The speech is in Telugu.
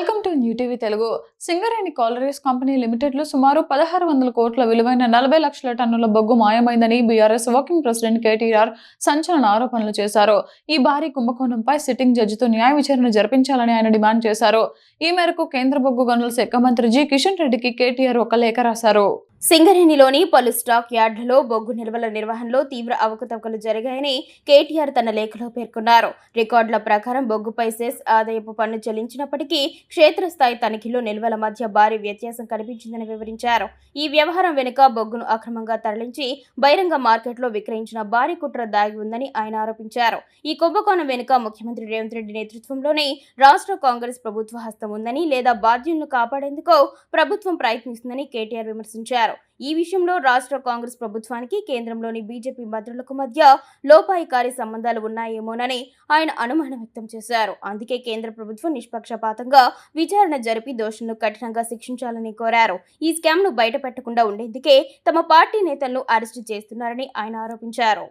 Welcome to new TV Telugu. Singareni collieries company limited లో సుమారు 1600 కోట్ల విలువైన 40 లక్షల టన్నుల బొగ్గు మాయమైందని బీఆర్ఎస్ వర్కింగ్ ప్రెసిడెంట్ కేటీఆర్ సంచలన ఆరోపణలు చేశారు. ఈ భారీ కుంభకోణంపై సిట్టింగ్ జడ్జితో న్యాయ విచారణ జరిపించాలని ఆయన డిమాండ్ చేశారు. ఈ మేరకు కేంద్ర బొగ్గు గనుల శాఖ మంత్రి జి కిషన్ రెడ్డికి కేటీఆర్ ఒక లేఖ రాశారు. సింగరేణిలోని పలు స్టాక్ యార్డులలో బొగ్గు నిల్వల నిర్వహణలో తీవ్ర అవకతవకలు జరిగాయని కేటీఆర్ తన లేఖలో పేర్కొన్నారు. రికార్డుల ప్రకారం బొగ్గుపై సెస్ ఆదాయపు పన్ను చెల్లించినప్పటికీ క్షేత్రస్థాయి తనిఖీలో నిల్వల మధ్య భారీ వ్యత్యాసం కనిపించిందని వివరించారు. ఈ వ్యవహారం వెనుక బొగ్గును అక్రమంగా తరలించి బహిరంగ మార్కెట్లో విక్రయించిన భారీ కుట్ర దాగి ఉందని ఆయన ఆరోపించారు. ఈ కుంభకోణం వెనుక ముఖ్యమంత్రి రేవంత్ రెడ్డి నేతృత్వంలోని రాష్ట్ర కాంగ్రెస్ ప్రభుత్వ హస్తం ఉందని లేదా బాధ్యులను కాపాడేందుకు ప్రభుత్వం ప్రయత్నిస్తుందని కేటీఆర్ విమర్శించారు. ఈ విషయంలో రాష్ట్ర కాంగ్రెస్ ప్రభుత్వానికి కేంద్రంలోని బీజేపీ మంత్రులకు మధ్య లోపాయికారి సంబంధాలు ఉన్నాయేమోనని ఆయన అనుమానం వ్యక్తం చేశారు. అందుకే కేంద్ర ప్రభుత్వం నిష్పక్షపాతంగా విచారణ జరిపి దోషులను కఠినంగా శిక్షించాలని కోరారు. ఈ స్కామ్ ను బయటపెట్టకుండా ఉండేందుకే తమ పార్టీ నేతలను అరెస్టు చేస్తున్నారని ఆయన ఆరోపించారు.